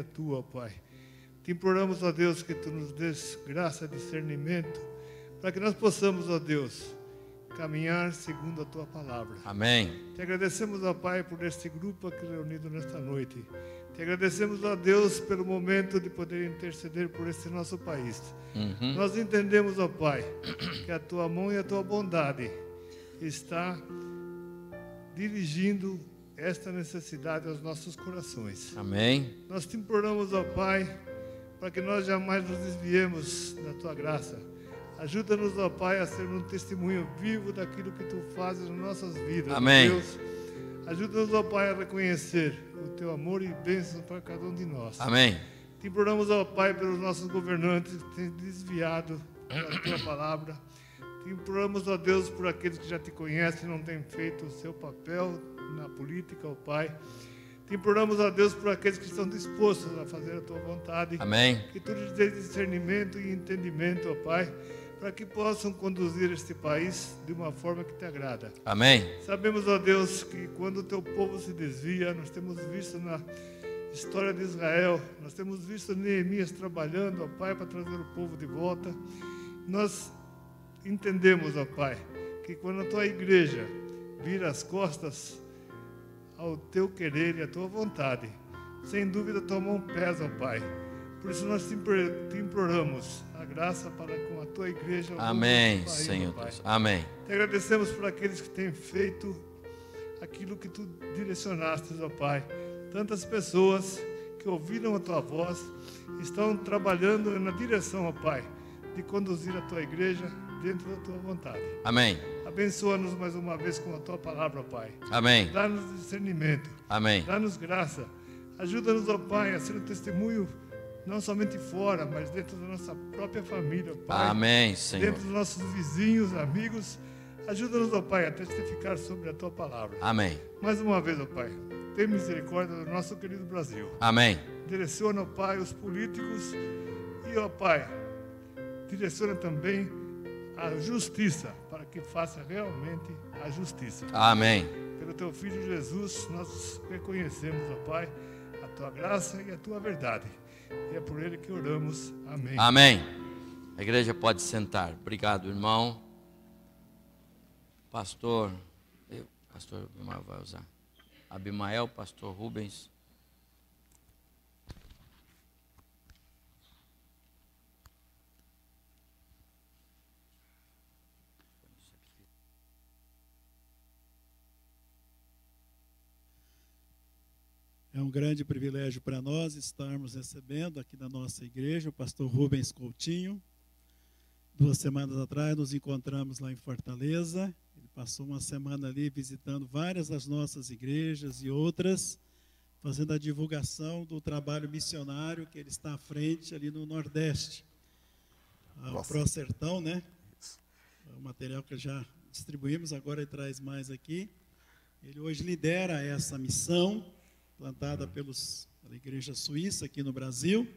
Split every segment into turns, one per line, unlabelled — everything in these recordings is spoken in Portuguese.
tua, Pai. Te imploramos, ó Deus, que tu nos dês graça e discernimento, para que nós possamos, ó Deus, caminhar segundo a tua palavra.
Amém.
Te agradecemos, ó Pai, por este grupo aqui reunido nesta noite. Te agradecemos, ó Deus, pelo momento de poder interceder por este nosso país. Nós entendemos, ó Pai, que a tua mão e a tua bondade está dirigindo esta necessidade aos nossos corações.
Amém.
Nós te imploramos, ó Pai, para que nós jamais nos desviemos da tua graça. Ajuda-nos, ó Pai, a ser um testemunho vivo daquilo que tu fazes nas nossas vidas.
Amém.
Deus, ajuda-nos, ó Pai, a reconhecer o teu amor e bênçãos para cada um de nós.
Amém.
Te imploramos, ó Pai, pelos nossos governantes que têm desviado da tua palavra. Te imploramos, ó Deus, por aqueles que já te conhecem e não têm feito o seu papel na política, ó Pai. Te imploramos, ó Deus, por aqueles que estão dispostos a fazer a tua vontade.
Amém.
Que tu lhes dê discernimento e entendimento, ó Pai, para que possam conduzir este país de uma forma que te agrada.
Amém.
Sabemos, ó Deus, que quando o teu povo se desvia, nós temos visto na história de Israel, nós temos visto Neemias trabalhando, ó Pai, para trazer o povo de volta. Nós entendemos, ó Pai, que quando a tua igreja vira as costas ao teu querer e à tua vontade, sem dúvida a tua mão pesa, ó Pai. Por isso nós te imploramos a graça para com a tua igreja.
Amém,
país,
Senhor
Pai.
Deus. Amém.
Te agradecemos por aqueles que têm feito aquilo que tu direcionaste, ó Pai. Tantas pessoas que ouviram a tua voz estão trabalhando na direção, ó Pai, de conduzir a tua igreja dentro da tua vontade.
Amém.
Abençoa-nos mais uma vez com a tua palavra, ó Pai.
Amém.
Dá-nos discernimento.
Amém.
Dá-nos graça. Ajuda-nos, ó Pai, a ser um testemunho não somente fora, mas dentro da nossa própria família, ó Pai.
Amém, Senhor.
Dentro dos nossos vizinhos, amigos. Ajuda-nos, ó Pai, a testificar sobre a tua palavra.
Amém.
Mais uma vez, ó Pai, tem misericórdia do nosso querido Brasil.
Amém.
Direciona, ó Pai, os políticos e, ó Pai, direciona também a justiça, para que faça realmente a justiça.
Amém.
Pelo teu Filho Jesus, nós reconhecemos, ó Pai, a tua graça e a tua verdade. E é por ele que oramos. Amém.
Amém. A igreja pode sentar. Obrigado, irmão. Pastor Abimael vai usar. Abimael, pastor Rubens.
É um grande privilégio para nós estarmos recebendo aqui na nossa igreja o pastor Rubens Coutinho. 2 semanas atrás nos encontramos lá em Fortaleza. Ele passou uma semana ali visitando várias das nossas igrejas e outras, fazendo a divulgação do trabalho missionário que ele está à frente ali no Nordeste. O Prosertão, né? O material que já distribuímos, agora ele traz mais aqui. Ele hoje lidera essa missão plantada pela Igreja Suíça aqui no Brasil,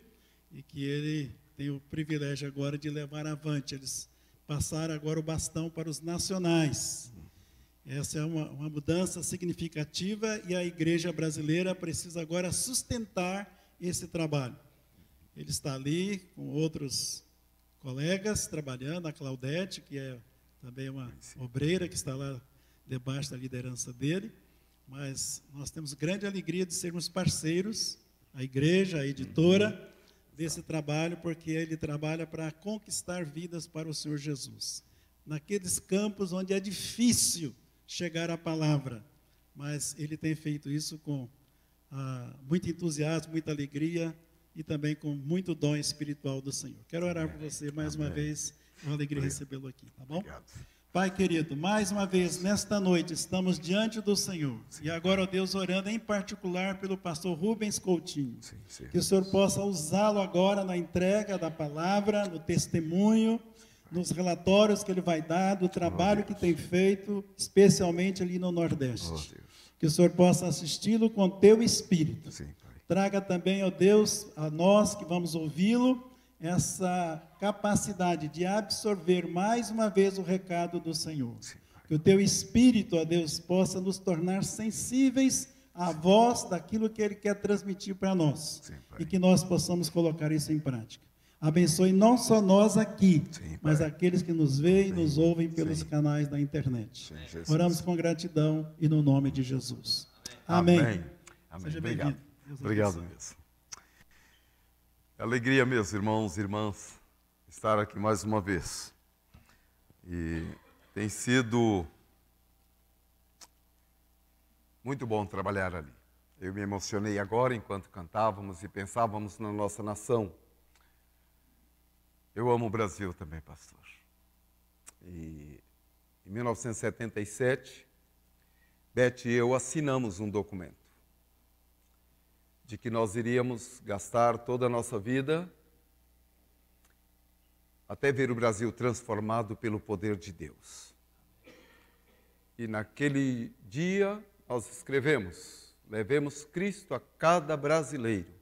e que ele tem o privilégio agora de levar avante. Eles passaram agora o bastão para os nacionais. Essa é uma mudança significativa e a igreja brasileira precisa agora sustentar esse trabalho. Ele está ali com outros colegas trabalhando, a Claudete, que é também uma obreira que está lá debaixo da liderança dele. Mas nós temos grande alegria de sermos parceiros, a igreja, a editora, desse trabalho, porque ele trabalha para conquistar vidas para o Senhor Jesus. Naqueles campos onde é difícil chegar à palavra, mas ele tem feito isso com muito entusiasmo, muita alegria e também com muito dom espiritual do Senhor. Quero orar por você mais uma vez, é uma alegria recebê-lo aqui, tá bom?
Obrigado.
Pai querido, mais uma vez, nesta noite, estamos diante do Senhor. E agora, ó Deus, orando em particular pelo pastor Rubens Coutinho.
Sim.
Que o Senhor possa usá-lo agora na entrega da palavra, no testemunho, nos relatórios que ele vai dar, do trabalho que tem feito, especialmente ali no Nordeste. Que o Senhor possa assisti-lo com teu Espírito.
Sim, Pai.
Traga também, ó Deus, a nós que vamos ouvi-lo, essa capacidade de absorver mais uma vez o recado do Senhor. Que o teu Espírito, ó Deus, possa nos tornar sensíveis a voz daquilo que Ele quer transmitir para nós.
Sim, Pai.
E que nós possamos colocar isso em prática. Abençoe não só nós aqui,
Sim,
mas
Pai.
aqueles que nos veem e nos ouvem pelos
Sim.
canais da internet.
Sim, Jesus.
Oramos com gratidão e no nome de Jesus. Amém.
Amém.
Seja
Obrigado.
bem-vindo. Deus
Obrigado
abençoe.
mesmo. É alegria, meus irmãos e irmãs, estar aqui mais uma vez. E tem sido muito bom trabalhar ali. Eu me emocionei agora enquanto cantávamos e pensávamos na nossa nação. Eu amo o Brasil também, pastor. E em 1977, Beth e eu assinamos um documento de que nós iríamos gastar toda a nossa vida até ver o Brasil transformado pelo poder de Deus. E naquele dia nós escrevemos: levemos Cristo a cada brasileiro,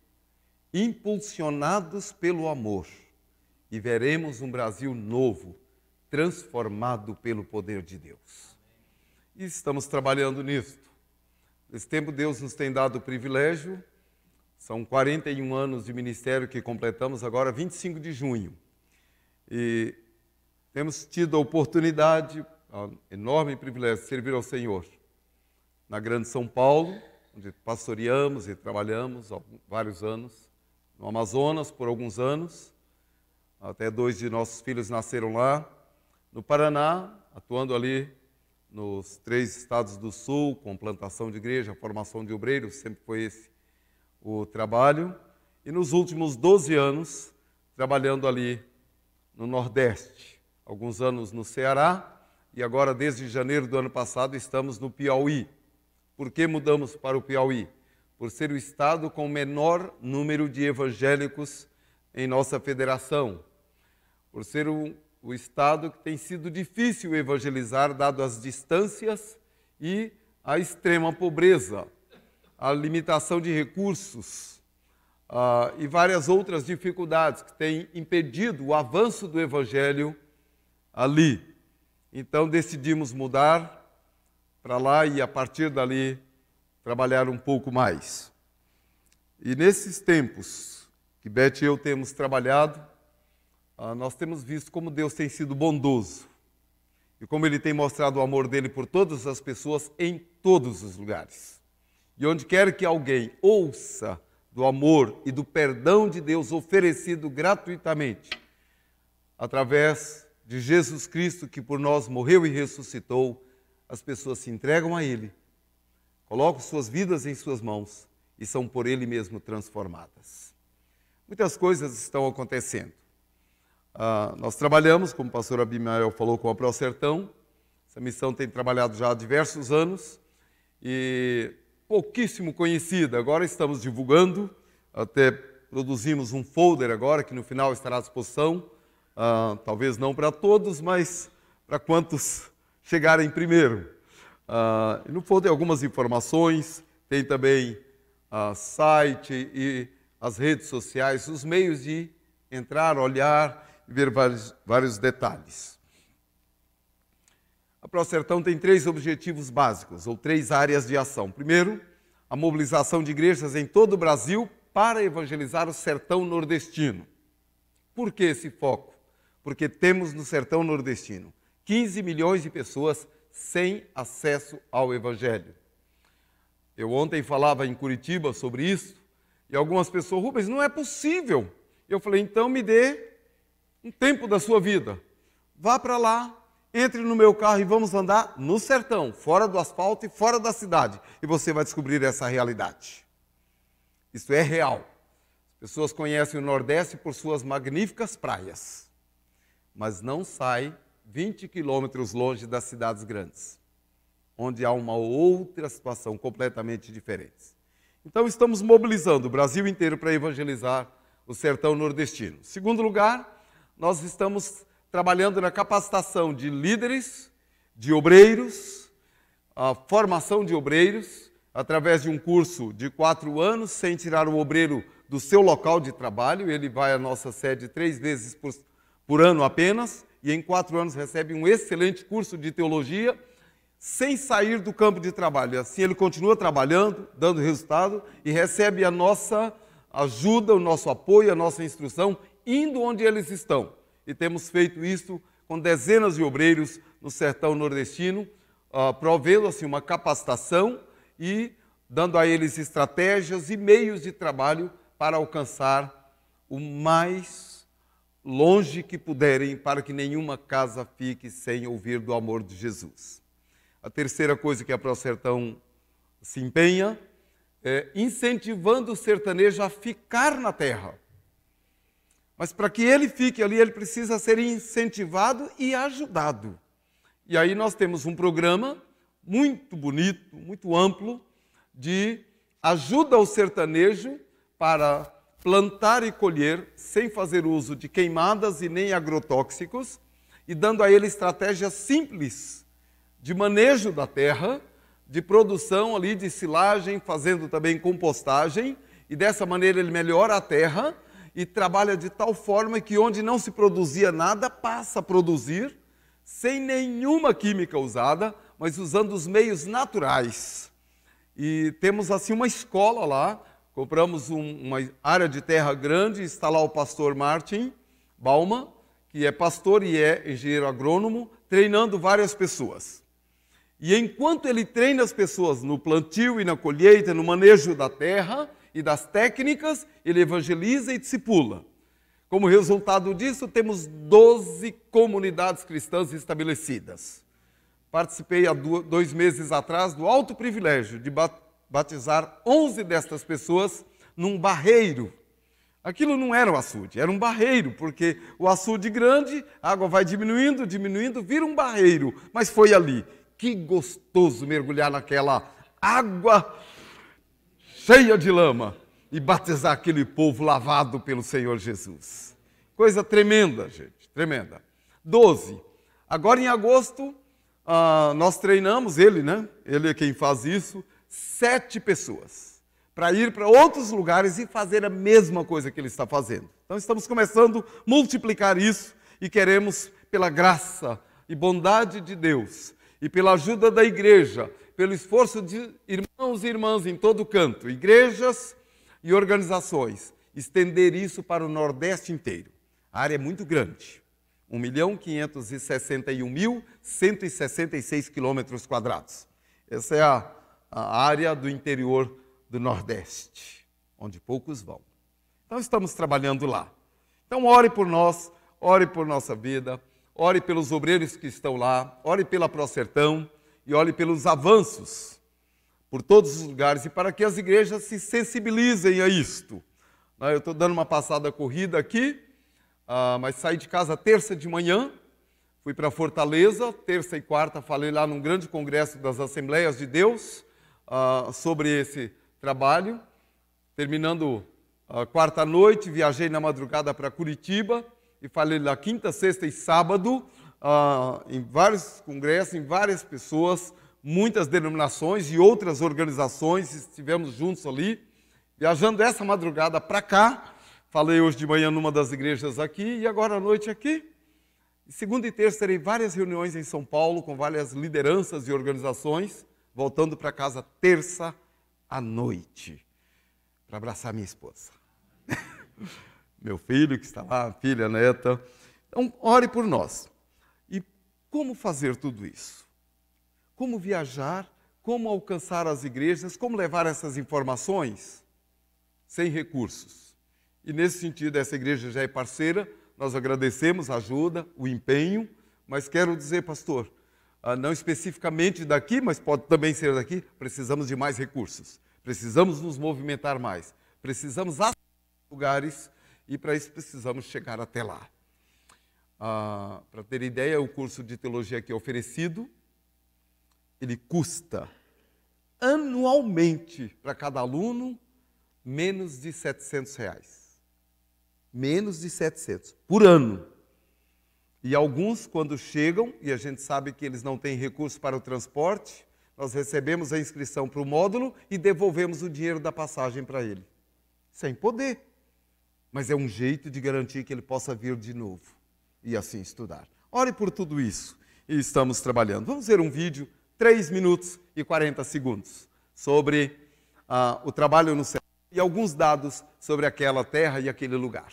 impulsionados pelo amor, e veremos um Brasil novo, transformado pelo poder de Deus. E estamos trabalhando nisso. Nesse tempo Deus nos tem dado o privilégio, são 41 anos de ministério que completamos agora, 25 de junho. E temos tido a oportunidade, um enorme privilégio de servir ao Senhor na Grande São Paulo, onde pastoreamos e trabalhamos há vários anos, no Amazonas por alguns anos, até 2 de nossos filhos nasceram lá, no Paraná, atuando ali nos 3 estados do Sul, com plantação de igreja, formação de obreiros, sempre foi esse o trabalho, e nos últimos 12 anos, trabalhando ali no Nordeste, alguns anos no Ceará, e agora, desde janeiro do ano passado, estamos no Piauí. Por que mudamos para o Piauí? Por ser o estado com o menor número de evangélicos em nossa federação, por ser o estado que tem sido difícil evangelizar, dado as distâncias e a extrema pobreza, a limitação de recursos e várias outras dificuldades que têm impedido o avanço do evangelho ali. Então decidimos mudar para lá e a partir dali trabalhar um pouco mais. E nesses tempos que Beth e eu temos trabalhado, nós temos visto como Deus tem sido bondoso e como Ele tem mostrado o amor dEle por todas as pessoas em todos os lugares. E onde quer que alguém ouça do amor e do perdão de Deus oferecido gratuitamente, através de Jesus Cristo, que por nós morreu e ressuscitou, as pessoas se entregam a Ele, colocam suas vidas em suas mãos e são por Ele mesmo transformadas. Muitas coisas estão acontecendo. Nós trabalhamos, como o pastor Abimael falou, com a ProSertão. Essa missão tem trabalhado já há diversos anos e pouquíssimo conhecida. Agora estamos divulgando, até produzimos um folder agora, que no final estará à disposição. Talvez não para todos, mas para quantos chegarem primeiro. E no folder algumas informações, tem também site e as redes sociais, os meios de entrar, olhar e ver vários detalhes. A ProSertão tem 3 objetivos básicos, ou 3 áreas de ação. Primeiro, a mobilização de igrejas em todo o Brasil para evangelizar o sertão nordestino. Por que esse foco? Porque temos no sertão nordestino 15 milhões de pessoas sem acesso ao Evangelho. Eu ontem falava em Curitiba sobre isso, e algumas pessoas, Rubens, não é possível. Eu falei, então me dê um tempo da sua vida. Vá para lá, entre no meu carro e vamos andar no sertão, fora do asfalto e fora da cidade. E você vai descobrir essa realidade. Isso é real. As pessoas conhecem o Nordeste por suas magníficas praias, mas não sai 20 quilômetros longe das cidades grandes, onde há uma outra situação completamente diferente. Então estamos mobilizando o Brasil inteiro para evangelizar o sertão nordestino. Segundo lugar, nós estamos trabalhando na capacitação de líderes, de obreiros, a formação de obreiros, através de um curso de 4 anos, sem tirar o obreiro do seu local de trabalho. Ele vai à nossa sede 3 vezes por ano apenas, e em 4 anos recebe um excelente curso de teologia, sem sair do campo de trabalho. Assim ele continua trabalhando, dando resultado e recebe a nossa ajuda, o nosso apoio, a nossa instrução, indo onde eles estão. E temos feito isso com dezenas de obreiros no sertão nordestino, provendo assim uma capacitação e dando a eles estratégias e meios de trabalho para alcançar o mais longe que puderem, para que nenhuma casa fique sem ouvir do amor de Jesus. A terceira coisa que a ProSertão se empenha é incentivando o sertanejo a ficar na terra. Mas para que ele fique ali, ele precisa ser incentivado e ajudado. E aí nós temos um programa muito bonito, muito amplo, de ajuda ao sertanejo para plantar e colher sem fazer uso de queimadas e nem agrotóxicos, e dando a ele estratégias simples de manejo da terra, de produção ali de silagem, fazendo também compostagem, e dessa maneira ele melhora a terra e trabalha de tal forma que onde não se produzia nada, passa a produzir, sem nenhuma química usada, mas usando os meios naturais. E temos assim uma escola lá, compramos uma área de terra grande, está lá o pastor Martin Bauman, que é pastor e é engenheiro agrônomo, treinando várias pessoas. E enquanto ele treina as pessoas no plantio e na colheita, no manejo da terra e das técnicas, ele evangeliza e discipula. Como resultado disso, temos 12 comunidades cristãs estabelecidas. Participei há 2 meses atrás do alto privilégio de batizar 11 destas pessoas num barreiro. Aquilo não era um açude, era um barreiro, porque o açude grande, a água vai diminuindo, diminuindo, vira um barreiro. Mas foi ali. Que gostoso mergulhar naquela água cheia de lama e batizar aquele povo lavado pelo Senhor Jesus. Coisa tremenda, gente, tremenda. 12. Agora em agosto, nós treinamos ele, né? Ele é quem faz isso, 7 pessoas, para ir para outros lugares e fazer a mesma coisa que ele está fazendo. Então estamos começando a multiplicar isso e queremos, pela graça e bondade de Deus, e pela ajuda da igreja, pelo esforço de irmãos e irmãs em todo canto, igrejas e organizações, estender isso para o Nordeste inteiro. A área é muito grande, 1.561.166 quilômetros quadrados. Essa é a área do interior do Nordeste, onde poucos vão. Então estamos trabalhando lá. Então ore por nós, ore por nossa vida, ore pelos obreiros que estão lá, ore pela ProSertão e ore pelos avanços por todos os lugares e para que as igrejas se sensibilizem a isto. Eu estou dando uma passada corrida aqui, mas saí de casa terça de manhã, fui para Fortaleza, terça e quarta falei lá num grande congresso das Assembleias de Deus sobre esse trabalho. Terminando a quarta noite, viajei na madrugada para Curitiba, e falei lá quinta, sexta e sábado, em vários congressos, em várias pessoas, muitas denominações e outras organizações, estivemos juntos ali, viajando essa madrugada para cá, falei hoje de manhã numa das igrejas aqui, e agora à noite aqui. E segunda e terça terei várias reuniões em São Paulo, com várias lideranças e organizações, voltando para casa terça à noite, para abraçar minha esposa. Meu filho que está lá, filha, neta. Então, ore por nós. E como fazer tudo isso? Como viajar? Como alcançar as igrejas? Como levar essas informações? Sem recursos. E nesse sentido, essa igreja já é parceira, nós agradecemos a ajuda, o empenho, mas quero dizer, pastor, não especificamente daqui, mas pode também ser daqui, precisamos de mais recursos. Precisamos nos movimentar mais. Precisamos acessar lugares e para isso precisamos chegar até lá. Para ter ideia, o curso de teologia aqui é oferecido, ele custa anualmente para cada aluno menos de R$700. Menos de 700 por ano. E alguns, quando chegam, e a gente sabe que eles não têm recurso para o transporte, nós recebemos a inscrição para o módulo e devolvemos o dinheiro da passagem para ele. Sem poder. Mas é um jeito de garantir que ele possa vir de novo e assim estudar. Ore por tudo isso. E estamos trabalhando. Vamos ver um vídeo 3 minutos e 40 segundos sobre o trabalho no céu e alguns dados sobre aquela terra e aquele lugar.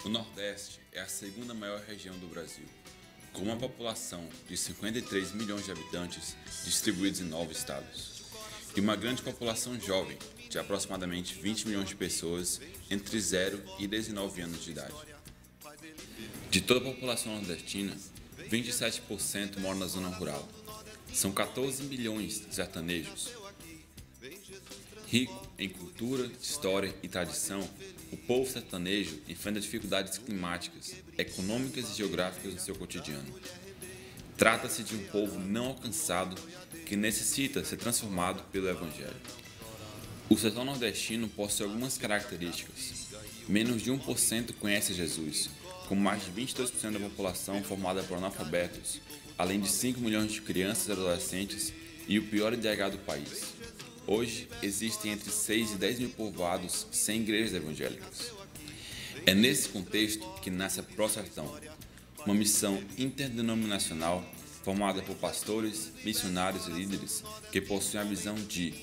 O Nordeste é a segunda maior região do Brasil, com uma população de 53 milhões de habitantes distribuídos em 9 estados, e uma grande população jovem, de aproximadamente 20 milhões de pessoas entre 0 e 19 anos de idade. De toda a população nordestina, 27% mora na zona rural. São 14 milhões de sertanejos. Rico em cultura, história e tradição, o povo sertanejo enfrenta dificuldades climáticas, econômicas e geográficas no seu cotidiano. Trata-se de um povo não alcançado que necessita ser transformado pelo Evangelho. O sertão nordestino possui algumas características. Menos de 1% conhece Jesus, com mais de 22% da população formada por analfabetos, além de 5 milhões de crianças e adolescentes e o pior IDH do país. Hoje, existem entre 6 e 10 mil povoados sem igrejas evangélicas. É nesse contexto que nasce a ProSertão, uma missão interdenominacional formada por pastores, missionários e líderes que possuem a visão de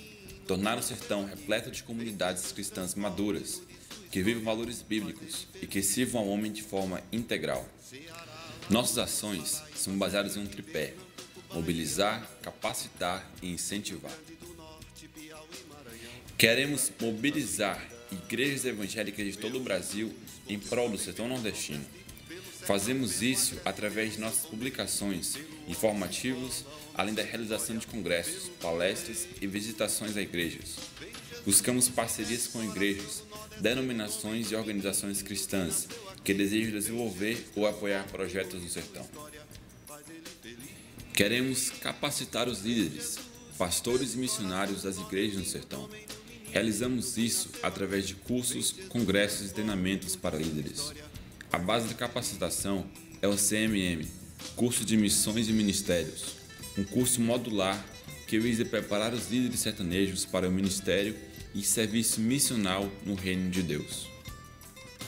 tornar o sertão repleto de comunidades cristãs maduras, que vivam valores bíblicos e que sirvam ao homem de forma integral. Nossas ações são baseadas em um tripé: mobilizar, capacitar e incentivar. Queremos mobilizar igrejas evangélicas de todo o Brasil em prol do sertão nordestino. Fazemos isso através de nossas publicações, informativos, além da realização de congressos, palestras e visitações a igrejas. Buscamos parcerias com igrejas, denominações e organizações cristãs que desejam desenvolver ou apoiar projetos no sertão. Queremos capacitar os líderes, pastores e missionários das igrejas no sertão. Realizamos isso através de cursos, congressos e treinamentos para líderes. A base da capacitação é o CMM, Curso de Missões e Ministérios, um curso modular que visa preparar os líderes sertanejos para o ministério e serviço missional no Reino de Deus.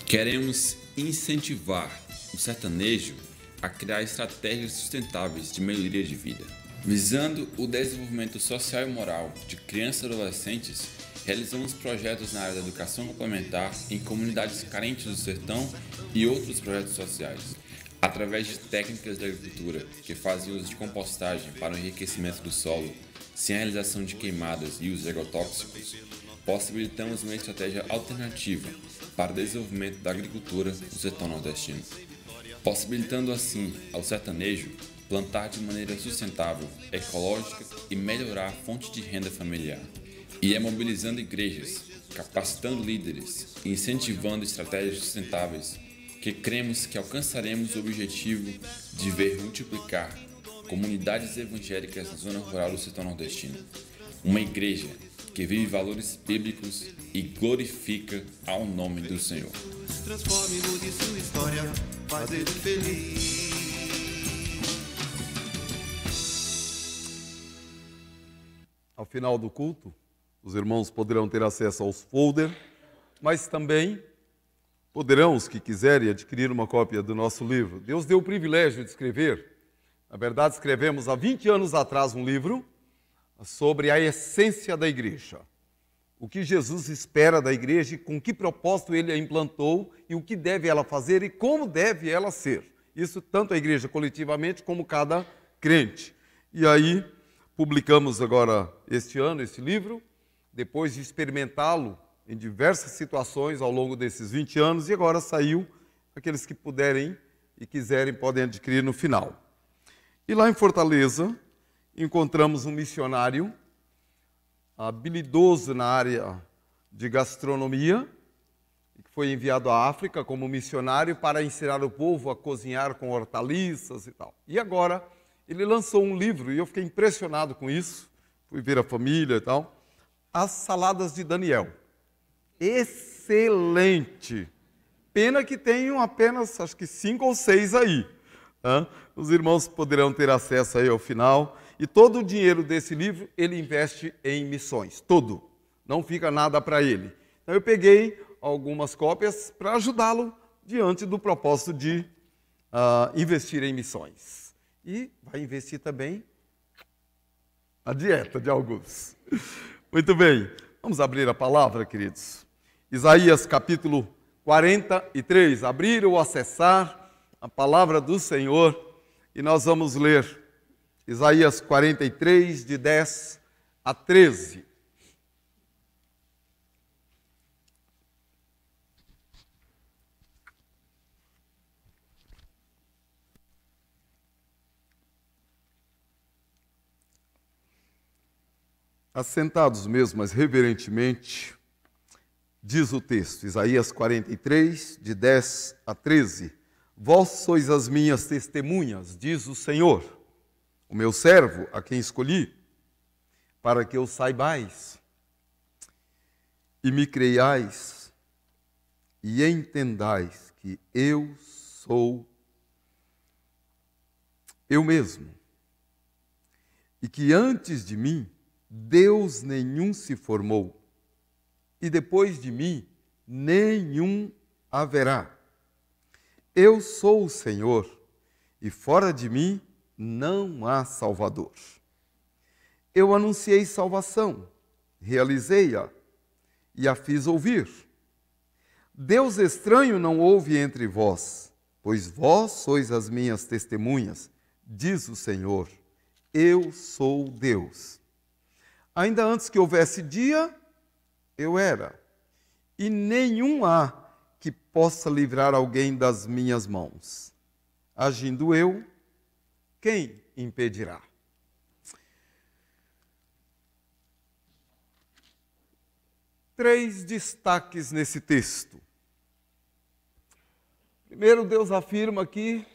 Queremos incentivar o sertanejo a criar estratégias sustentáveis de melhoria de vida. Visando o desenvolvimento social e moral de crianças e adolescentes, realizamos projetos na área da educação complementar em comunidades carentes do sertão e outros projetos sociais, através de técnicas de agricultura que fazem uso de compostagem para o enriquecimento do solo, sem a realização de queimadas e uso de agrotóxicos. Possibilitamos uma estratégia alternativa para o desenvolvimento da agricultura no sertão nordestino, possibilitando assim ao sertanejo plantar de maneira sustentável, ecológica e melhorar a fonte de renda familiar. E é mobilizando igrejas, capacitando líderes e incentivando estratégias sustentáveis que cremos que alcançaremos o objetivo de ver multiplicar comunidades evangélicas na zona rural do sertão nordestino. Uma igreja que vive valores bíblicos e glorifica ao nome do Senhor.
Transforme, mude sua história, faz ele feliz.
Ao final do culto, os irmãos poderão ter acesso aos folders, mas também poderão, os que quiserem, adquirir uma cópia do nosso livro. Deus deu o privilégio de escrever. Na verdade, escrevemos há 20 anos atrás um livro sobre a essência da igreja. O que Jesus espera da igreja e com que propósito ele a implantou e o que deve ela fazer e como deve ela ser. Isso tanto a igreja coletivamente como cada crente. E aí, publicamos agora este ano esse livro, depois de experimentá-lo em diversas situações ao longo desses 20 anos, e agora saiu, aqueles que puderem e quiserem podem adquirir no final. E lá em Fortaleza, encontramos um missionário habilidoso na área de gastronomia, que foi enviado à África como missionário para ensinar o povo a cozinhar com hortaliças e tal. E agora ele lançou um livro, e eu fiquei impressionado com isso, fui ver a família e tal. As saladas de Daniel. Excelente! Pena que tenham apenas, acho que 5 ou 6 aí. Tá? Os irmãos poderão ter acesso aí ao final. E todo o dinheiro desse livro, ele investe em missões. Todo. Não fica nada para ele. Então eu peguei algumas cópias para ajudá-lo diante do propósito de investir em missões. E vai investir também a dieta de alguns. Muito bem. Vamos abrir a palavra, queridos. Isaías capítulo 43. Abrir ou acessar a palavra do Senhor. E nós vamos ler Isaías 43, de 10 a 13. Assentados mesmo, mas reverentemente, diz o texto, Isaías 43, de 10 a 13. Vós sois as minhas testemunhas, diz o Senhor, o meu servo, a quem escolhi, para que o saibais e me creiais e entendais que eu sou eu mesmo, e que antes de mim Deus nenhum se formou, e depois de mim nenhum haverá. Eu sou o Senhor, e fora de mim não há Salvador. Eu anunciei salvação, realizei-a e a fiz ouvir. Deus estranho não houve entre vós, pois vós sois as minhas testemunhas, diz o Senhor. Eu sou Deus. Ainda antes que houvesse dia, eu era, e nenhum há que possa livrar alguém das minhas mãos. Agindo eu, quem impedirá? Três destaques nesse texto. Primeiro, Deus afirma aqui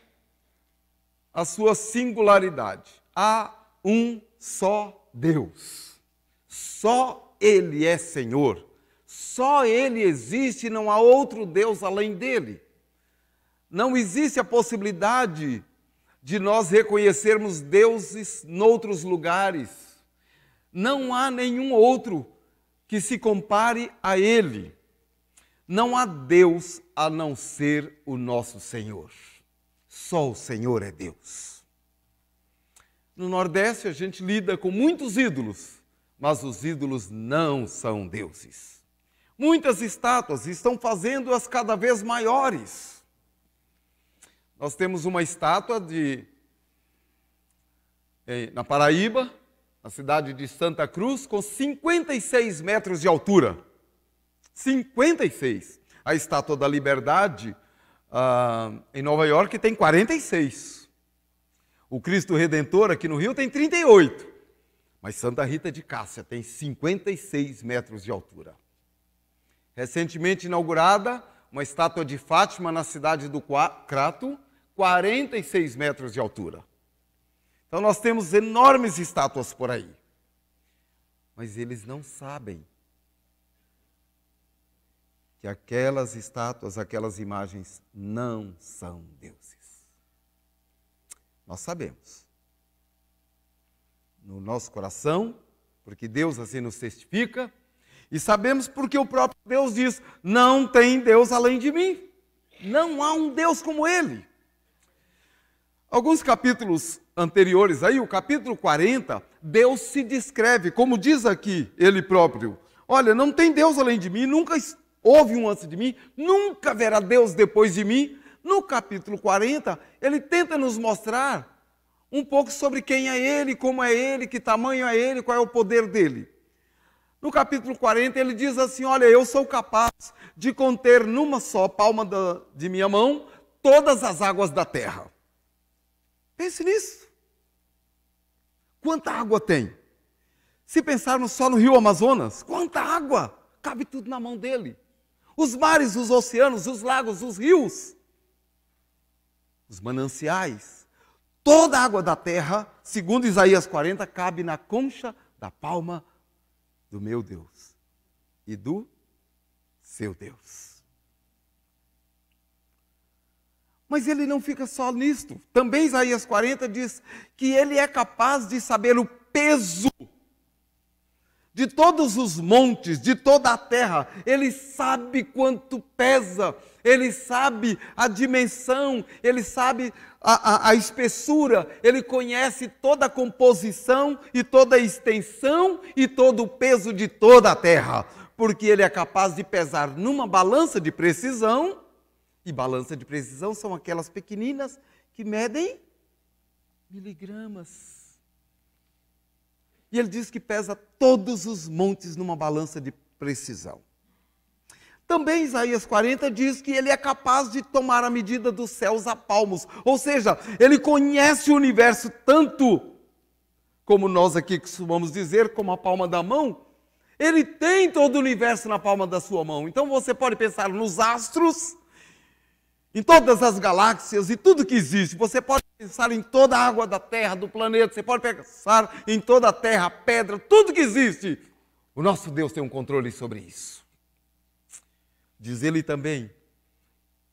a sua singularidade. Há um só Deus. Só Ele é Senhor. Só Ele existe, não há outro Deus além dele. Não existe a possibilidade de nós reconhecermos deuses noutros lugares. Não há nenhum outro que se compare a Ele. Não há Deus a não ser o nosso Senhor. Só o Senhor é Deus. No Nordeste a gente lida com muitos ídolos, mas os ídolos não são deuses. Muitas estátuas estão fazendo-as cada vez maiores. Nós temos uma estátua na Paraíba, na cidade de Santa Cruz, com 56 metros de altura. 56. A Estátua da Liberdade, em Nova York, tem 46. O Cristo Redentor, aqui no Rio, tem 38. Mas Santa Rita de Cássia tem 56 metros de altura. Recentemente inaugurada, uma estátua de Fátima na cidade do Crato, 46 metros de altura. Então nós temos enormes estátuas por aí. Mas eles não sabem que aquelas estátuas, aquelas imagens não são deuses. Nós sabemos. No nosso coração, porque Deus assim nos testifica, e sabemos porque o próprio Deus diz, não tem Deus além de mim. Não há um Deus como Ele. Alguns capítulos anteriores aí, o capítulo 40, Deus se descreve, como diz aqui Ele próprio. Olha, não tem Deus além de mim, nunca houve um antes de mim, nunca haverá Deus depois de mim. No capítulo 40, Ele tenta nos mostrar um pouco sobre quem é Ele, como é Ele, que tamanho é Ele, qual é o poder dEle. No capítulo 40, Ele diz assim, olha, eu sou capaz de conter numa só palma de minha mão todas as águas da terra. Pense nisso. Quanta água tem? Se pensarmos só no rio Amazonas, quanta água? Cabe tudo na mão dele. Os mares, os oceanos, os lagos, os rios, os mananciais, toda a água da terra, segundo Isaías 40, cabe na concha da palma do meu Deus e do seu Deus. Mas ele não fica só nisto. Também Isaías 40 diz que ele é capaz de saber o peso de todos os montes, de toda a terra. Ele sabe quanto pesa, ele sabe a dimensão, ele sabe a espessura, ele conhece toda a composição e toda a extensão e todo o peso de toda a terra, porque ele é capaz de pesar numa balança de precisão, e balança de precisão são aquelas pequeninas que medem miligramas. E ele diz que pesa todos os montes numa balança de precisão. Também Isaías 40 diz que ele é capaz de tomar a medida dos céus a palmos. Ou seja, ele conhece o universo tanto como nós aqui costumamos dizer, como a palma da mão. Ele tem todo o universo na palma da sua mão. Então você pode pensar nos astros, em todas as galáxias e tudo que existe. Você pode pensar em toda a água da terra, do planeta. Você pode pensar em toda a terra, pedra, tudo que existe. O nosso Deus tem um controle sobre isso. Diz ele também,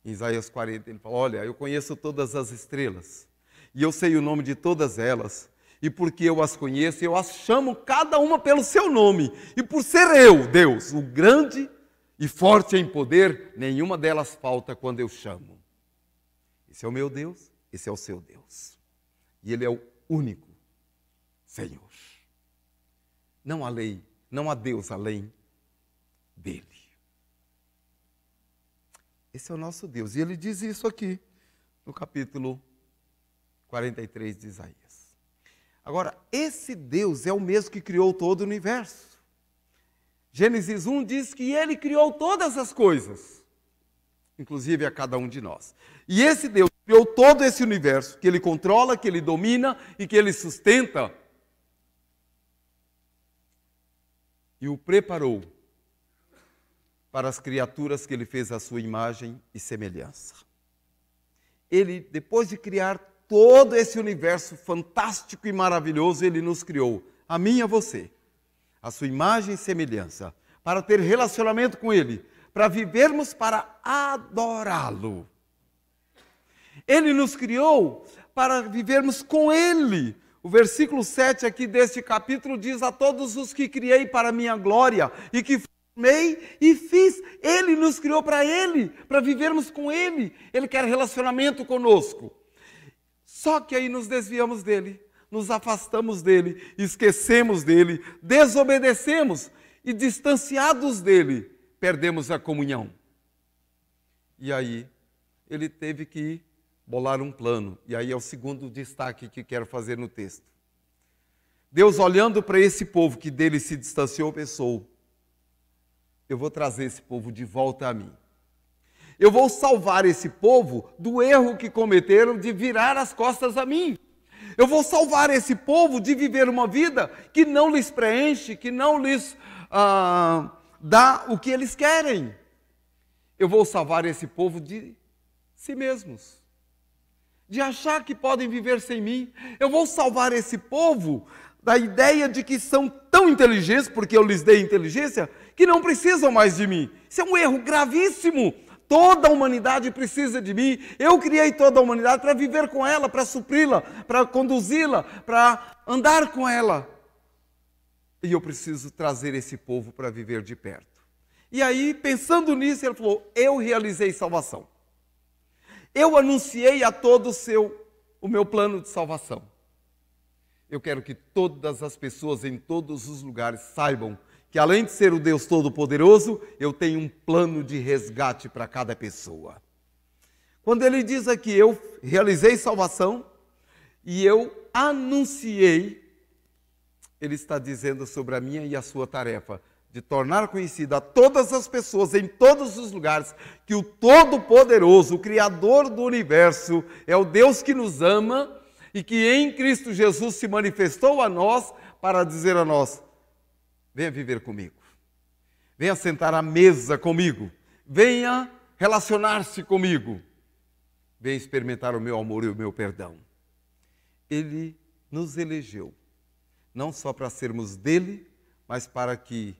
em Isaías 40, ele fala, olha, eu conheço todas as estrelas, e eu sei o nome de todas elas, e porque eu as conheço, eu as chamo cada uma pelo seu nome. E por ser eu, Deus, o grande e forte em poder, nenhuma delas falta quando eu chamo. Esse é o meu Deus, esse é o seu Deus. E ele é o único Senhor. Não há lei, não há Deus além dele. Esse é o nosso Deus. E ele diz isso aqui, no capítulo 43 de Isaías. Agora, esse Deus é o mesmo que criou todo o universo. Gênesis 1 diz que ele criou todas as coisas, inclusive a cada um de nós. E esse Deus criou todo esse universo, que ele controla, que ele domina e que ele sustenta. E o preparou para as criaturas que ele fez à sua imagem e semelhança. Ele, depois de criar todo esse universo fantástico e maravilhoso, ele nos criou, a mim e a você, a sua imagem e semelhança, para ter relacionamento com ele, para vivermos para adorá-lo. Ele nos criou para vivermos com ele. O versículo 7 aqui deste capítulo diz, a todos os que criei para a minha glória e que formei e fiz. Ele nos criou para vivermos com ele. Ele quer relacionamento conosco. Só que aí nos desviamos dele, nos afastamos dele, esquecemos dele, desobedecemos e distanciados dele, perdemos a comunhão. E aí ele teve que bolar um plano. E aí é o segundo destaque que quero fazer no texto. Deus, olhando para esse povo que dele se distanciou, pensou, eu vou trazer esse povo de volta a mim. Eu vou salvar esse povo do erro que cometeram de virar as costas a mim. Eu vou salvar esse povo de viver uma vida que não lhes preenche, que não lhes dá o que eles querem. Eu vou salvar esse povo de si mesmos, de achar que podem viver sem mim. Eu vou salvar esse povo da ideia de que são tão inteligentes, porque eu lhes dei inteligência, que não precisam mais de mim. Isso é um erro gravíssimo. Toda a humanidade precisa de mim. Eu criei toda a humanidade para viver com ela, para supri-la, para conduzi-la, para andar com ela. E eu preciso trazer esse povo para viver de perto. E aí, pensando nisso, ele falou, eu realizei salvação. Eu anunciei a todos o meu plano de salvação. Eu quero que todas as pessoas em todos os lugares saibam que além de ser o Deus Todo-Poderoso, eu tenho um plano de resgate para cada pessoa. Quando ele diz aqui, eu realizei salvação e eu anunciei, ele está dizendo sobre a minha e a sua tarefa, de tornar conhecida a todas as pessoas, em todos os lugares, que o Todo-Poderoso, o Criador do Universo, é o Deus que nos ama e que em Cristo Jesus se manifestou a nós para dizer a nós, venha viver comigo, venha sentar à mesa comigo, venha relacionar-se comigo, venha experimentar o meu amor e o meu perdão. Ele nos elegeu, não só para sermos dele, mas para que,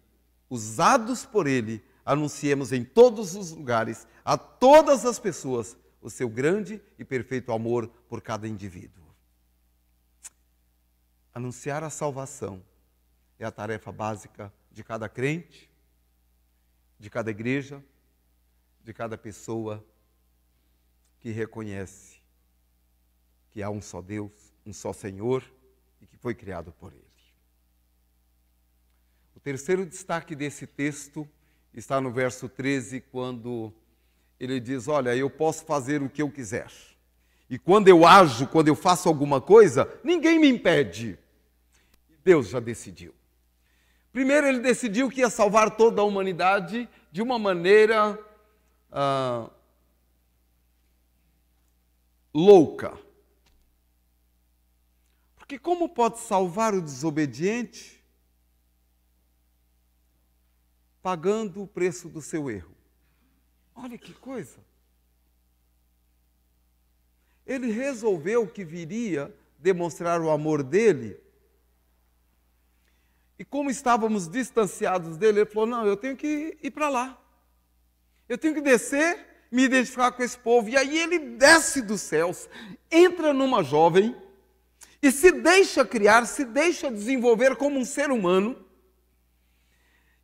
usados por ele, anunciemos em todos os lugares, a todas as pessoas, o seu grande e perfeito amor por cada indivíduo. Anunciar a salvação é a tarefa básica de cada crente, de cada igreja, de cada pessoa que reconhece que há um só Deus, um só Senhor e que foi criado por Ele. O terceiro destaque desse texto está no verso 13, quando ele diz: olha, eu posso fazer o que eu quiser. E quando eu ajo, quando eu faço alguma coisa, ninguém me impede. Deus já decidiu. Primeiro, ele decidiu que ia salvar toda a humanidade de uma maneira louca. Porque como pode salvar o desobediente pagando o preço do seu erro? Olha que coisa. Ele resolveu que viria demonstrar o amor dele. E como estávamos distanciados dele, ele falou: não, eu tenho que ir para lá. Eu tenho que descer, me identificar com esse povo. E aí ele desce dos céus, entra numa jovem e se deixa criar, se deixa desenvolver como um ser humano.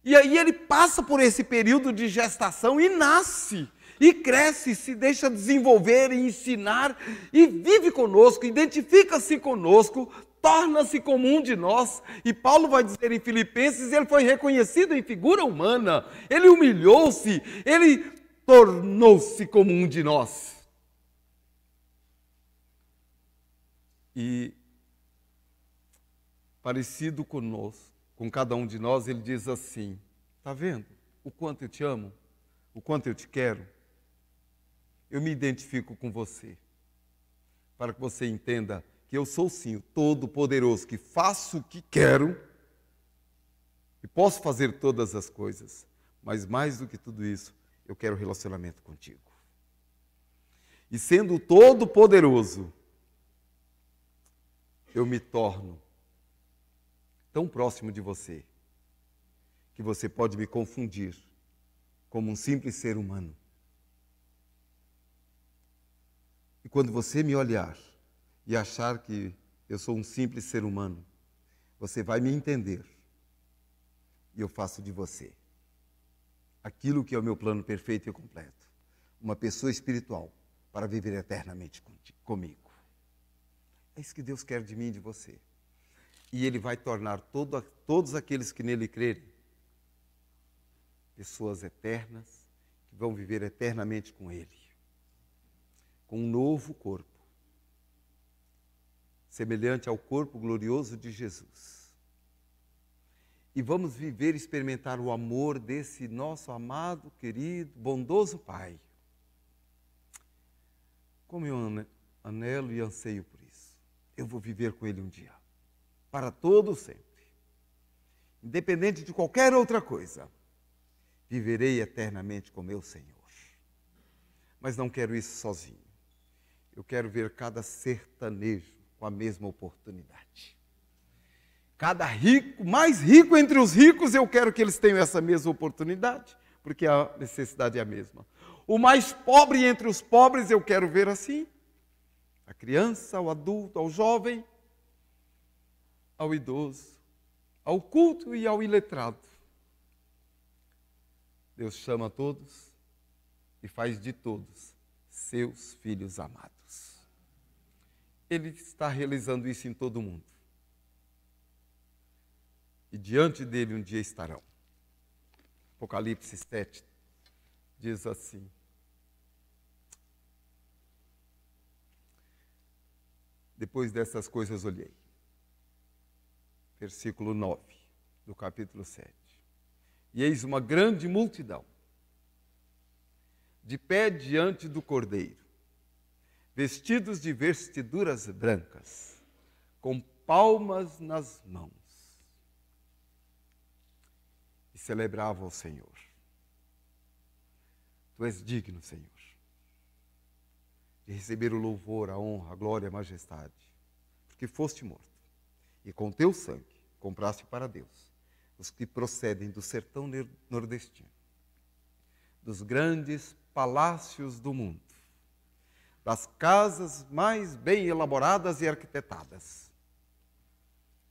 E aí ele passa por esse período de gestação e nasce, e cresce, se deixa desenvolver e ensinar, e vive conosco, identifica-se conosco, torna-se como um de nós. E Paulo vai dizer em Filipenses, ele foi reconhecido em figura humana, ele humilhou-se, ele tornou-se como um de nós. E parecido conosco, com cada um de nós, ele diz assim: está vendo o quanto eu te amo, o quanto eu te quero? Eu me identifico com você, para que você entenda que eu sou sim o Todo-Poderoso, que faço o que quero e posso fazer todas as coisas, mas mais do que tudo isso, eu quero relacionamento contigo. E sendo o Todo-Poderoso, eu me torno tão próximo de você, que você pode me confundir como um simples ser humano. E quando você me olhar e achar que eu sou um simples ser humano, você vai me entender. E eu faço de você aquilo que é o meu plano perfeito e completo. Uma pessoa espiritual para viver eternamente comigo. É isso que Deus quer de mim e de você. E Ele vai tornar todos aqueles que nele crerem pessoas eternas, que vão viver eternamente com Ele. Com um novo corpo, semelhante ao corpo glorioso de Jesus. E vamos viver e experimentar o amor desse nosso amado, querido, bondoso Pai. Como eu anelo e anseio por isso. Eu vou viver com Ele um dia, para todo sempre. Independente de qualquer outra coisa, viverei eternamente com meu Senhor. Mas não quero isso sozinho. Eu quero ver cada sertanejo com a mesma oportunidade. Cada rico, mais rico entre os ricos, eu quero que eles tenham essa mesma oportunidade, porque a necessidade é a mesma. O mais pobre entre os pobres, eu quero ver assim. A criança, ao adulto, ao jovem, ao idoso, ao culto e ao iletrado. Deus chama a todos e faz de todos seus filhos amados. Ele está realizando isso em todo o mundo. E diante dele um dia estarão. Apocalipse 7 diz assim: depois dessas coisas olhei. Versículo 9 do capítulo 7. E eis uma grande multidão, de pé diante do Cordeiro, vestidos de vestiduras brancas, com palmas nas mãos, e celebravam o Senhor. Tu és digno, Senhor, de receber o louvor, a honra, a glória e a majestade, porque foste morto, e com teu sangue compraste para Deus, os que procedem do sertão nordestino, dos grandes palácios do mundo, das casas mais bem elaboradas e arquitetadas,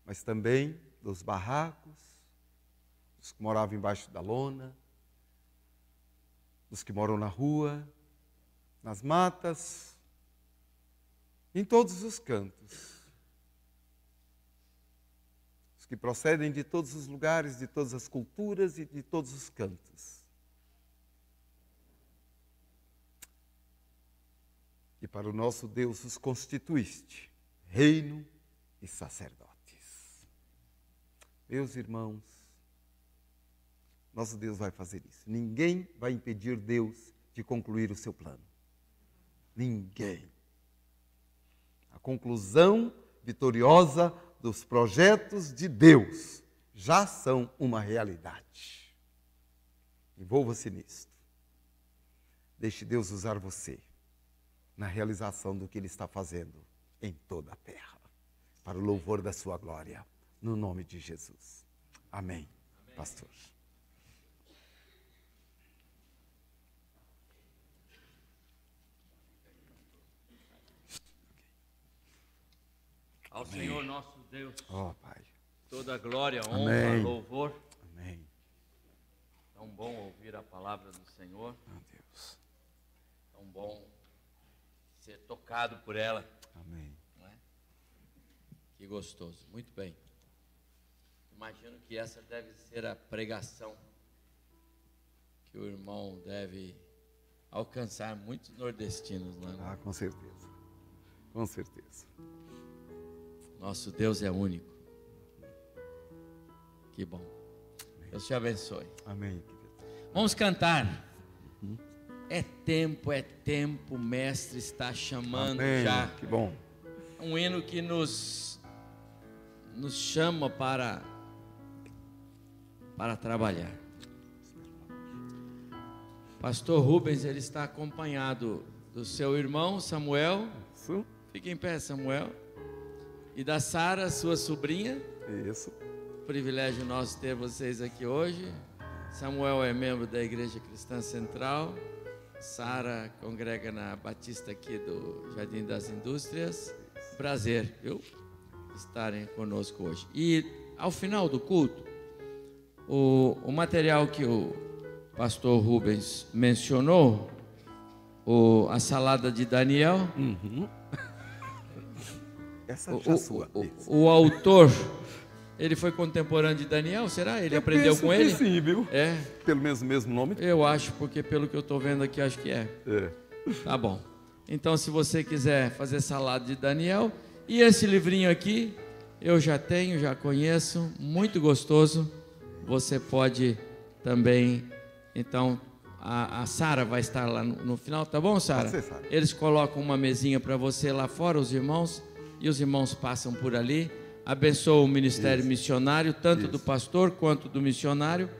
mas também dos barracos, dos que moravam embaixo da lona, dos que moram na rua, nas matas, em todos os cantos. Os que procedem de todos os lugares, de todas as culturas e de todos os cantos. E para o nosso Deus os constituíste, reino e sacerdotes. Meus irmãos, nosso Deus vai fazer isso. Ninguém vai impedir Deus de concluir o seu plano. Ninguém. A conclusão vitoriosa dos projetos de Deus já são uma realidade. Envolva-se nisto. Deixe Deus usar você na realização do que Ele está fazendo em toda a terra, para o louvor da sua glória, no nome de Jesus. Amém. Amém. Pastor.
Ao Senhor nosso Deus,
Pai,
toda glória, honra,
Amém.
louvor.
Amém.
Tão bom ouvir a palavra do Senhor.
Meu Deus.
Tão bom ser tocado por ela.
Amém.
Não é? Que gostoso. Muito bem. Imagino que essa deve ser a pregação que o irmão deve alcançar muitos nordestinos, não é?
Com certeza. Com certeza.
Nosso Deus é único. Que bom. Deus te abençoe.
Amém, querido.
Vamos cantar. É tempo, o mestre está chamando.
Amém.
Já.
Que bom.
Um hino que nos chama para trabalhar. Pastor Rubens, ele está acompanhado do seu irmão Samuel.
Isso.
Fique em pé, Samuel. E da Sara, sua sobrinha.
Isso.
Privilégio nosso ter vocês aqui hoje. Samuel é membro da Igreja Cristã Central. Sara congrega na Batista aqui do Jardim das Indústrias. Prazer, viu? Estarem conosco hoje. E ao final do culto, o material que o pastor Rubens mencionou, a salada de Daniel.
Essa é a sua.
O autor, ele foi contemporâneo de Daniel, será? Ele aprendeu com ele?
Sim, viu?
É.
Pelo menos o mesmo nome?
Eu acho, porque pelo que eu estou vendo aqui, acho que é. Tá bom. Então, se você quiser fazer salada de Daniel, e esse livrinho aqui, eu já tenho, já conheço, muito gostoso. Você pode também, então, a Sara vai estar lá no final, tá bom, Sara? Eles colocam uma mesinha para você lá fora, os irmãos, e os irmãos passam por ali, abençoam o ministério missionário, tanto do pastor quanto do missionário,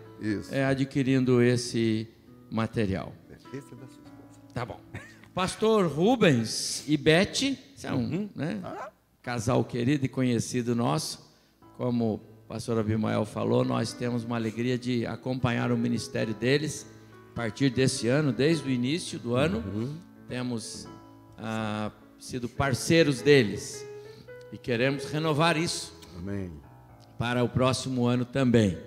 adquirindo esse material.
Esse é da sua esposa.
Tá bom. Pastor Rubens e Beth, são, né? Casal querido e conhecido nosso, como o pastor Abimael falou, nós temos uma alegria de acompanhar o ministério deles a partir desse ano, desde o início do ano, temos sido parceiros deles e queremos renovar isso.
Amém.
Para o próximo ano também.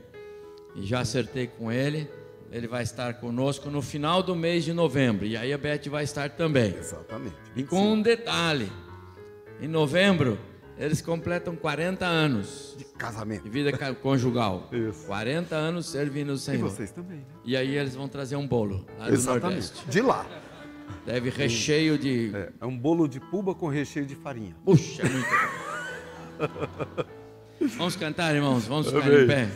E já acertei com ele, ele vai estar conosco no final do mês de novembro, e aí a Beth vai estar também.
Exatamente. 25.
E com um detalhe, em novembro eles completam 40 anos
de casamento,
de vida conjugal.
Isso.
40 anos servindo o Senhor.
E vocês também, né?
E aí eles vão trazer um bolo lá do Nordeste.
De lá.
Deve recheio de...
É um bolo de puba com recheio de farinha.
Puxa, muito bom. Vamos cantar, irmãos? Vamos ficar em pé.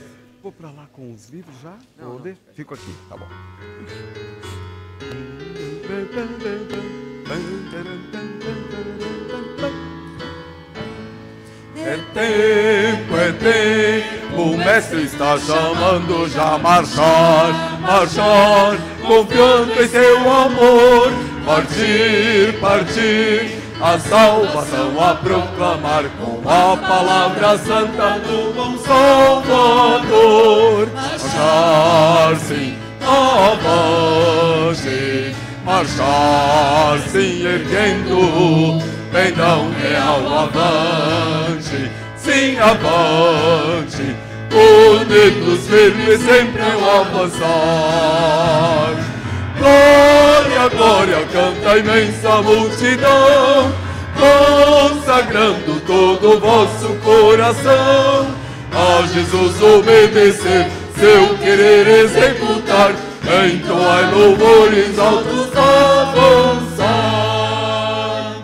Vou para lá com os livros já? Não. Fico aqui, tá bom. É tempo, o mestre está chamando já a marchar, marchar, confiando em seu amor, partir, partir, a salvação a proclamar com a palavra santa do bom Salvador. Marchar sim, avante, marchar sim, erguendo pendão real avante, sim, avante, unidos firmes sempre ao avançar. Glória, glória, canta a imensa multidão, consagrando todo o vosso coração, a Jesus obedecer, seu querer executar, entoar louvores altos avançar.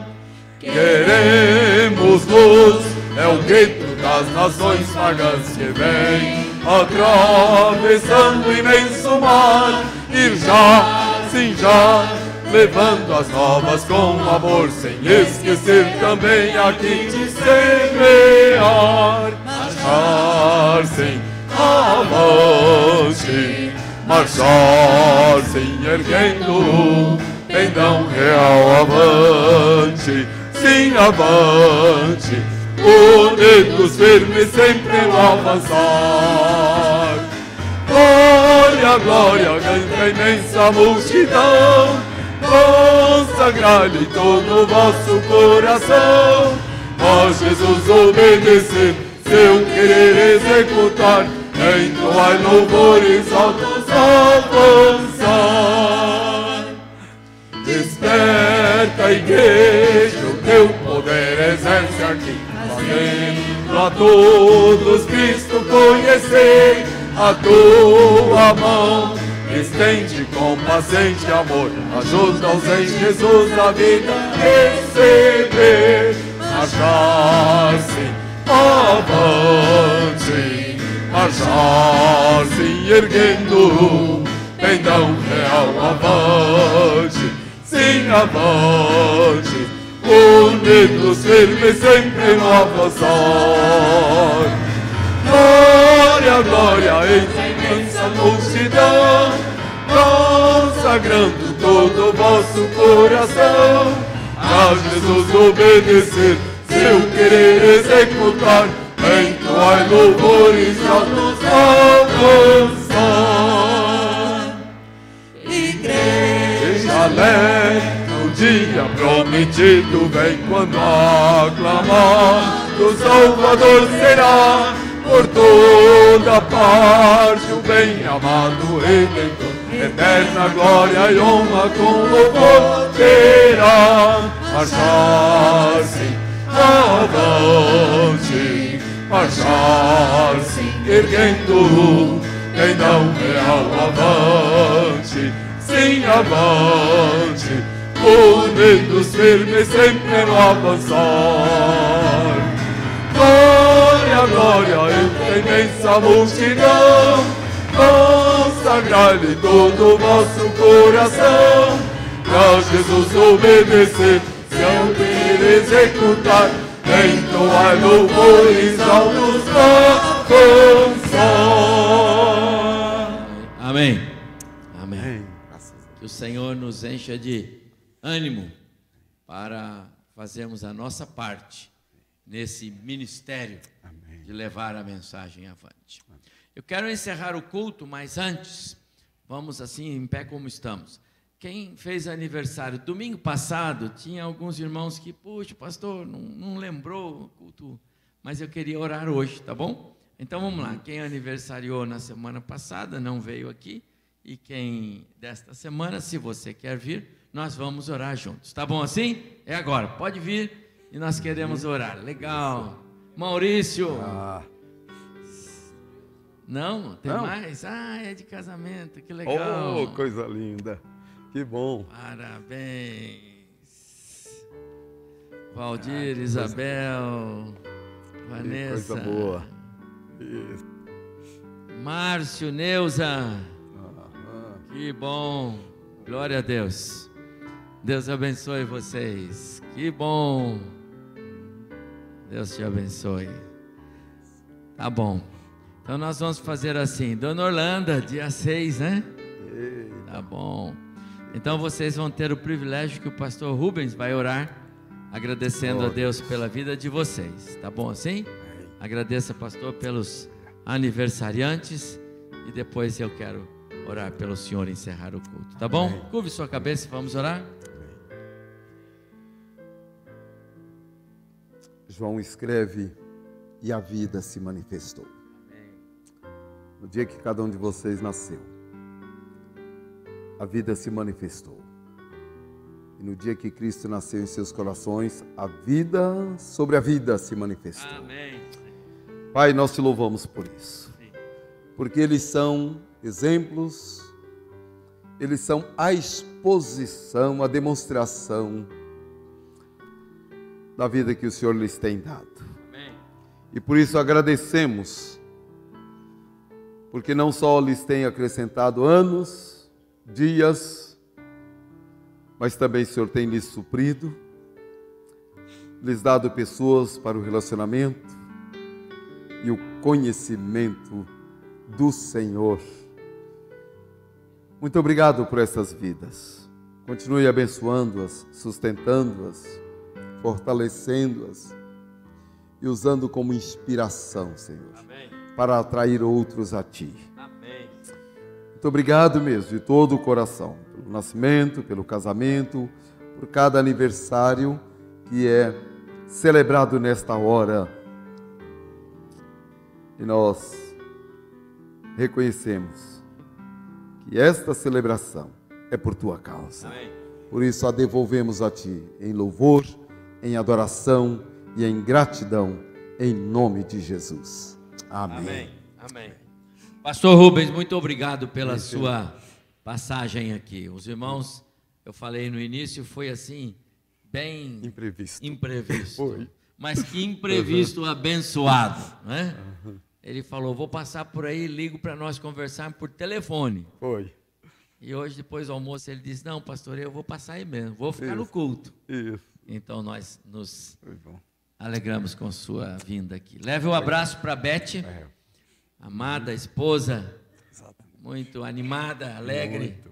Queremos luz, é o grito das nações pagãs que vem, atravessando o imenso mar, ir já, sim já, levando as novas com amor, sem esquecer também aqui de semear. Marchar sim, avante, marchar sim, erguendo pendão real avante, sim, avante, unidos firmes sempre no avançar. Glória, glória, canta a imensa multidão, consagrai-lhe todo o vosso coração, a Jesus obedecer, seu querer executar, entoar louvores altos avançar. Desperta, igreja, o teu poder exerce aqui, fazendo a todos Cristo conhecer. A tua mão estende com paciente amor, ajuda-os em Jesus a vida receber. Marchar sim, avante, marchar sim, erguendo pendão real avante, sim, avante, unidos firmes sempre no avançar. Glória, glória, entre a imensa multidão, consagrando todo o vosso coração, a Jesus obedecer, seu querer executar, entoar louvores altos avançar. Igreja alegre, o dia prometido vem quando aclamar, do Salvador será por toda parte o bem-amado Redentor, eterna glória e honra com louvor terá. Marchar sim, avante, marchar sim, erguendo pendão real avante, sim, avante, unidos firmes sempre no avançar. Glória, glória, entre a imensa multidão, consagrai-lhe todo o vosso coração, pra Jesus obedecer, seu querer executar, entoar louvores altos avançar.
Amém. Amém. Que o Senhor nos encha de ânimo para fazermos a nossa parte nesse ministério. Amém. De levar a mensagem avante. Amém. Eu quero encerrar o culto, mas antes, vamos assim em pé como estamos. Quem fez aniversário domingo passado, tinha alguns irmãos que, puxa, pastor, não lembrou o culto, mas eu queria orar hoje, tá bom? Então vamos lá, quem aniversariou na semana passada, não veio aqui, e quem desta semana, se você quer vir, nós vamos orar juntos, tá bom assim? É agora, pode vir. E nós queremos orar. Legal. Maurício. Não? Tem mais? É de casamento. Que legal.
Oh, coisa linda. Que bom.
Parabéns. Valdir, Isabel, Vanessa.
Que coisa boa.
Márcio, Neuza. Que bom. Glória a Deus. Deus abençoe vocês. Que bom. Deus te abençoe. Tá bom. Então nós vamos fazer assim. Dona Orlando, dia 6, né? Tá bom. Então vocês vão ter o privilégio que o pastor Rubens vai orar agradecendo a Deus pela vida de vocês. Tá bom assim? Agradeça, pastor, pelos aniversariantes e depois eu quero orar pelo senhor e encerrar o culto. Tá bom? Curve sua cabeça e vamos orar.
João escreve: e a vida se manifestou. No dia que cada um de vocês nasceu, a vida se manifestou. E no dia que Cristo nasceu em seus corações, a vida sobre a vida se manifestou.
Amém.
Pai, nós te louvamos por isso. Porque eles são exemplos, eles são a exposição, a demonstração da vida que o Senhor lhes tem dado.
Amém.
E por isso agradecemos, porque não só lhes tem acrescentado anos, dias, mas também o Senhor tem lhes suprido, lhes dado pessoas para o relacionamento e o conhecimento do Senhor. Muito obrigado por essas vidas. Continue abençoando-as, sustentando-as, fortalecendo-as e usando como inspiração, Senhor,
Amém.
para atrair outros a Ti.
Amém.
Muito obrigado mesmo, de todo o coração, pelo nascimento, pelo casamento, por cada aniversário que é celebrado nesta hora. E nós reconhecemos que esta celebração é por Tua causa.
Amém.
Por isso a devolvemos a Ti em louvor, em adoração e em gratidão, em nome de Jesus. Amém.
Amém. Amém. Pastor Rubens, muito obrigado pela sua passagem aqui. Os irmãos, eu falei no início, foi assim, bem imprevisto.
Foi.
Mas que imprevisto abençoado, né? Ele falou, vou passar por aí, ligo para nós conversarmos por telefone.
Foi.
E hoje, depois do almoço, ele disse, não, pastor, eu vou passar aí mesmo, vou ficar no culto.
Isso.
Então, nós nos alegramos com sua vinda aqui. Leve um abraço para a Beth, amada esposa, muito animada, alegre.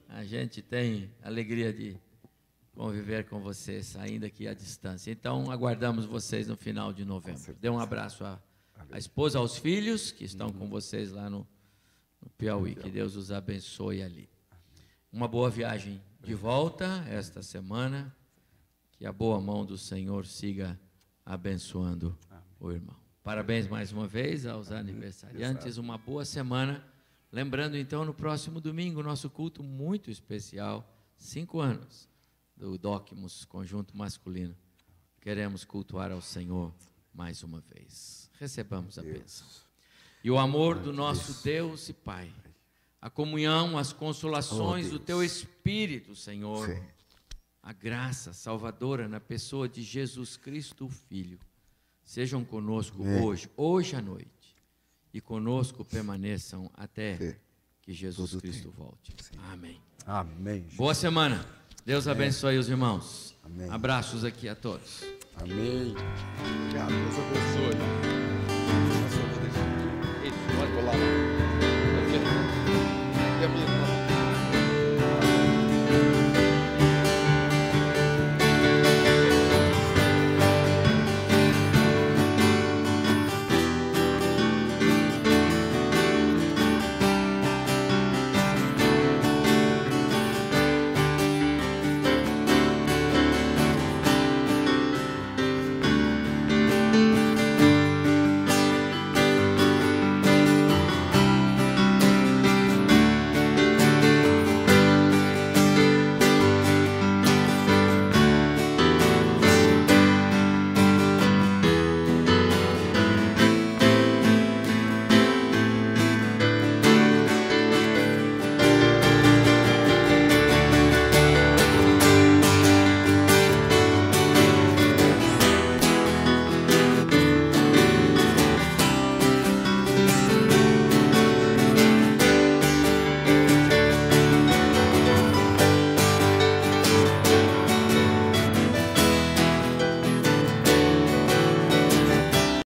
A gente tem alegria de conviver com vocês, ainda aqui à distância. Então, aguardamos vocês no final de novembro. Dê um abraço à esposa, aos filhos que estão com vocês lá no Piauí. Que Deus os abençoe ali. Uma boa viagem de volta esta semana. Que a boa mão do Senhor siga abençoando o irmão. Parabéns mais uma vez aos aniversariantes. Uma boa semana. Lembrando, então, no próximo domingo, nosso culto muito especial. 5 anos do Docmus, Conjunto Masculino. Queremos cultuar ao Senhor mais uma vez. Recebamos a bênção. E o amor do nosso Deus e Pai, a comunhão, as consolações do Teu Espírito, Senhor, a graça salvadora na pessoa de Jesus Cristo, o Filho, sejam conosco hoje à noite, e conosco permaneçam até que Jesus Cristo volte. Amém.
Amém.
Boa semana. Deus abençoe os irmãos. Amém. Abraços aqui a todos.
Amém. Obrigado. Deus abençoe. Isso, pode lá.